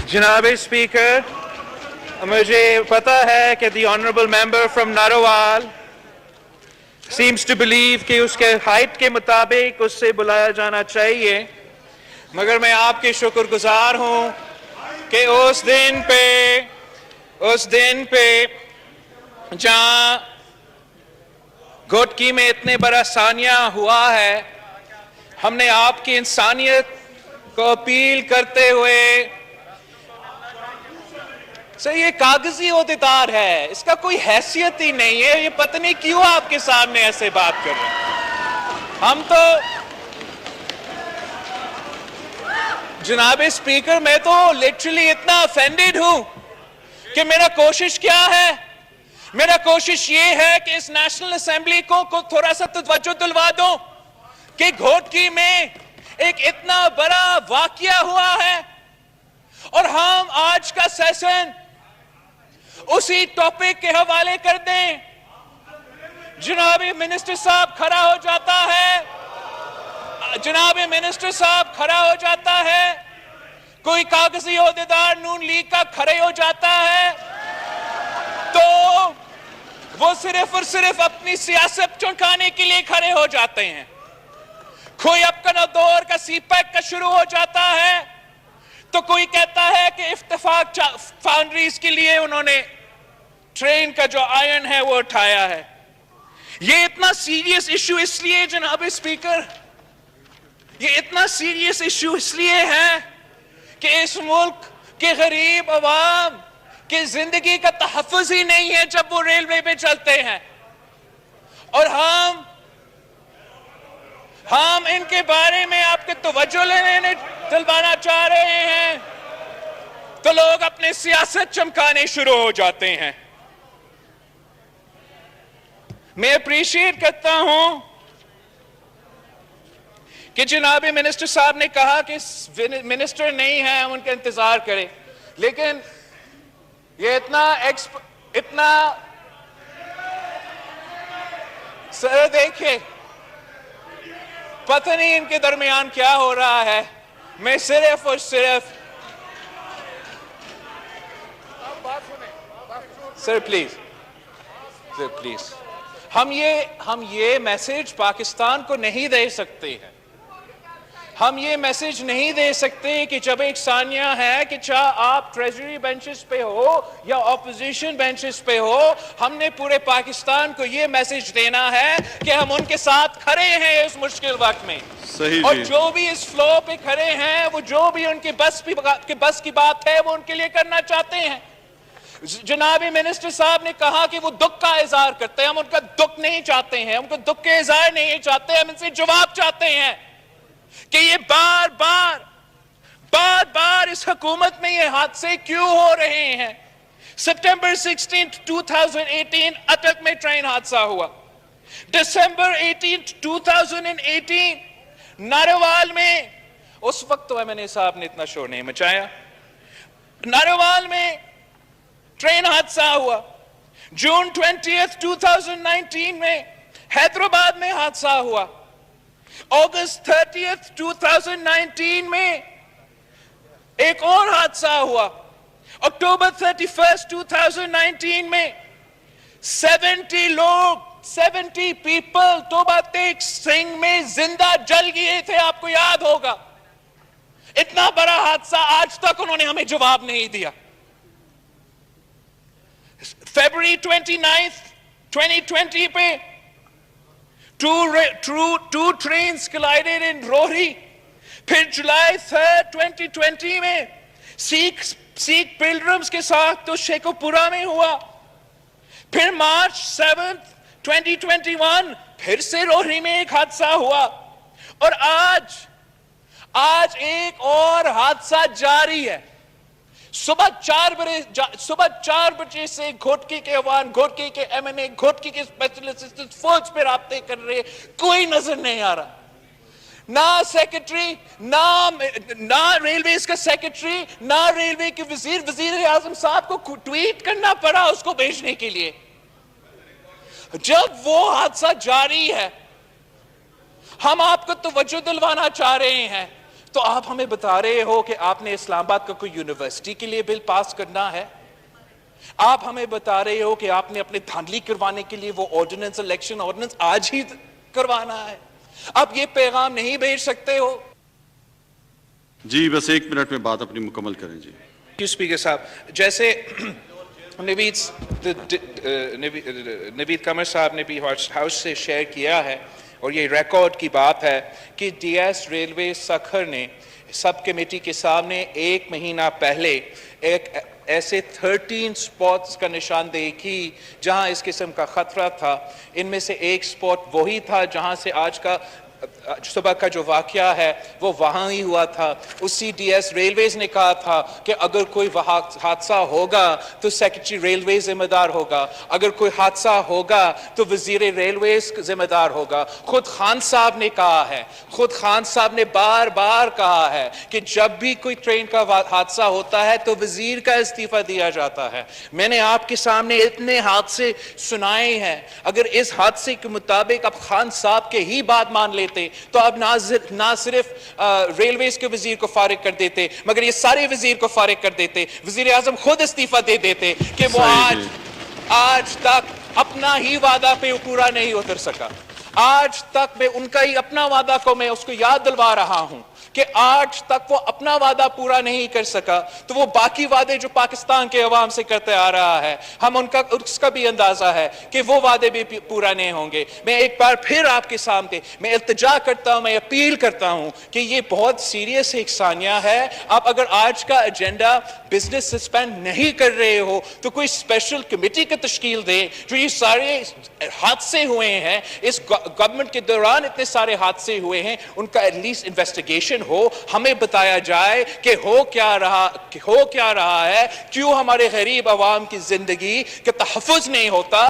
جناب اسپیکر، مجھے پتا ہے کہ دی honourable member from Narowal seems to believe کہ اس کے ہائٹ کے مطابق اس سے بلایا جانا چاہیے، مگر میں آپ کے شکر گزار ہوں کہ اس دن پہ جہاں گھوٹکی میں اتنے بڑا سانیہ ہوا ہے، ہم نے آپ کی انسانیت کو اپیل کرتے ہوئے یہ کاغذی عہدیدار ہے، اس کا کوئی حیثیت ہی نہیں ہے، یہ پتہ نہیں کیوں آپ کے سامنے ایسے بات کر رہے ہیں۔ ہم تو جناب اسپیکر، میں تو لٹرلی اتنا افینڈڈ ہوں کہ میرا کوشش کیا ہے؟ میرا کوشش یہ ہے کہ اس نیشنل اسمبلی کو تھوڑا سا توجہ دلوا دوں کہ گھوٹکی میں ایک اتنا بڑا واقعہ ہوا ہے اور ہم آج کا سیشن اسی ٹاپک کے حوالے کر دیں۔ جناب منسٹر صاحب کھڑا ہو جاتا ہے، کوئی کاغذی عہدیدار نون لیگ کا کھڑے ہو جاتا ہے تو وہ صرف اور صرف اپنی سیاست چمکانے کے لیے کھڑے ہو جاتے ہیں۔ کوئی اپنا دور کا سی پیک کا شروع ہو جاتا ہے تو کوئی کہتا ہے کہ اتفاق فاؤنڈریز کے لیے انہوں نے ٹرین کا جو آئرن ہے وہ اٹھایا ہے۔ یہ اتنا سیریس ایشو اس لیے جناب اسپیکر، یہ اتنا سیریس ایشو اس لیے ہے کہ اس ملک کے غریب عوام کی زندگی کا تحفظ ہی نہیں ہے جب وہ ریلوے پہ چلتے ہیں، اور ہم ان کے بارے میں آپ کے توجہ دلوانا چاہ رہے ہیں تو لوگ اپنے سیاست چمکانے شروع ہو جاتے ہیں۔ میں اپریشیٹ کرتا ہوں کہ جناب منسٹر صاحب نے کہا کہ منسٹر نہیں ہے، ہم ان کا انتظار کریں، لیکن یہ اتنا سر دیکھیں، پتہ نہیں ان کے درمیان کیا ہو رہا ہے۔ میں صرف اور صرف سر پلیز ہم یہ میسج پاکستان کو نہیں دے سکتے ہیں۔ ہم یہ میسج نہیں دے سکتے کہ جب ایک ثانیہ ہے کہ چاہے آپ ٹریجری بینچز پہ ہو یا اپوزیشن بینچز پہ ہو، ہم نے پورے پاکستان کو یہ میسج دینا ہے کہ ہم ان کے ساتھ کھڑے ہیں اس مشکل وقت میں۔ اور جو بھی اس فلو پہ کھڑے ہیں، وہ جو بھی ان کے بس کی بات ہے وہ ان کے لیے کرنا چاہتے ہیں۔ جناب منسٹر صاحب نے کہا کہ وہ دکھ کا اظہار کرتے ہیں، ہم ان کا دکھ نہیں چاہتے ہیں، ہم کو دکھ کے اظہار نہیں چاہتے، ہم ان سے جواب چاہتے ہیں کہ یہ بار بار اس حکومت میں یہ حادثے کیوں ہو رہے ہیں۔ سپٹمبر 16 2018 اٹک میں ٹرین حادثہ ہوا۔ دسمبر 18 2018 ناروال میں، اس وقت تو ایم این اے صاحب نے اتنا شور نہیں مچایا، ناروال میں ٹرین حادثہ ہوا۔ جون 20 2019 میں حیدرآباد میں حادثہ ہوا۔ اگست 30 2019 میں ایک اور حادثہ ہوا۔ اکتوبر 31 2019 میں 70 پیپل توبہ تیگ سنگھ میں زندہ جل گئے تھے، آپ کو یاد ہوگا۔ اتنا بڑا حادثہ آج تک انہوں نے ہمیں جواب نہیں دیا۔ فیبروری 29 2020 پہ two trains collided in روہری۔ پھر جولائی 3 2020 میں سکھ پلگرمز کے ساتھ تو شیخوپورہ میں ہوا۔ پھر مارچ 7 2021 پھر سے روہری میں ایک حادثہ ہوا، اور آج ایک اور حادثہ جاری ہے۔ صبح 4 بجے سے گھوٹکی کے عوام، گھوٹکی کے ایم این اے، گھوٹکی کے اسپیشل اسسٹنٹ فوج پہ رابطے کر رہے، کوئی نظر نہیں آ رہا۔ نہ سیکرٹری، نہ ریلویز کا سیکرٹری، نہ ریلوے کے وزیر اعظم صاحب کو ٹویٹ کرنا پڑا اس کو بھیجنے کے لیے۔ جب وہ حادثہ جاری ہے، ہم آپ کو توجہ دلوانا چاہ رہے ہیں تو آپ ہمیں بتا رہے ہو کہ آپ نے اسلام آباد کا کوئی یونیورسٹی کے لیے بل پاس کرنا ہے. آپ ہمیں بتا رہے ہو کہ آپ نے اپنے دھاندلی کروانے کے لیے وہ آرڈیننس الیکشن آرڈیننس آج ہی کروانا ہے. آپ یہ پیغام نہیں بھیج سکتے ہو؟ جی بس 1 منٹ میں بات اپنی مکمل کریں. جی اسپیکر صاحب, جیسے نوید قمر صاحب نے بھی ہاؤس سے شیئر کیا ہے, اور یہ ریکارڈ کی بات ہے کہ ڈی ایس ریلوے سکھر نے سب کمیٹی کے سامنے 1 مہینہ پہلے ایک ایسے 13 سپاٹس کا نشاندہی کی جہاں اس قسم کا خطرہ تھا. ان میں سے ایک سپاٹ وہی تھا جہاں سے آج کا صبح کا جو واقعہ ہے وہ وہاں ہی ہوا تھا. اسی ڈی ایس ریلویز نے کہا تھا کہ اگر کوئی حادثہ ہوگا تو سیکرٹری ریلوے ذمہ دار ہوگا, اگر کوئی حادثہ ہوگا تو وزیر ریلویز ذمہ دار ہوگا. خود خان صاحب نے کہا ہے, خود خان صاحب نے بار بار کہا ہے کہ جب بھی کوئی ٹرین کا حادثہ ہوتا ہے تو وزیر کا استعفیٰ دیا جاتا ہے. میں نے آپ کے سامنے اتنے حادثے سنائے ہیں, اگر اس حادثے کے مطابق آپ خان صاحب کے ہی بات مان لیتے تو اب نہ صرف ریلویز کے وزیر کو فارغ کر دیتے مگر یہ سارے وزیر کو فارغ کر دیتے. وزیر اعظم خود استعفیٰ دے دیتے کہ وہ آج تک اپنا ہی وعدہ پہ پورا نہیں اتر سکا. آج تک میں ان کا ہی اپنا وعدہ کو میں اس کو یاد دلوا رہا ہوں کہ آج تک وہ اپنا وعدہ پورا نہیں کر سکا, تو وہ باقی وعدے جو پاکستان کے عوام سے کرتے آ رہا ہے ہم اس کا بھی اندازہ ہے کہ وہ وعدے بھی پورا نہیں ہوں گے. میں ایک بار پھر آپ کے سامنے میں التجا کرتا ہوں, میں اپیل کرتا ہوں کہ یہ بہت سیریس ایک ثانیہ ہے. آپ اگر آج کا ایجنڈا بزنس سسپینڈ نہیں کر رہے ہو تو کوئی اسپیشل کمیٹی کی تشکیل دیں. جو یہ سارے حادثے ہوئے ہیں, اس گورنمنٹ کے دوران اتنے سارے حادثے ہوئے ہیں, ان کا ایٹ لیسٹ انویسٹیگیشن ہو, ہمیں بتایا جائے کہ ہو کیا رہا ہے, کیوں ہمارے غریب عوام کی زندگی کا تحفظ نہیں ہوتا.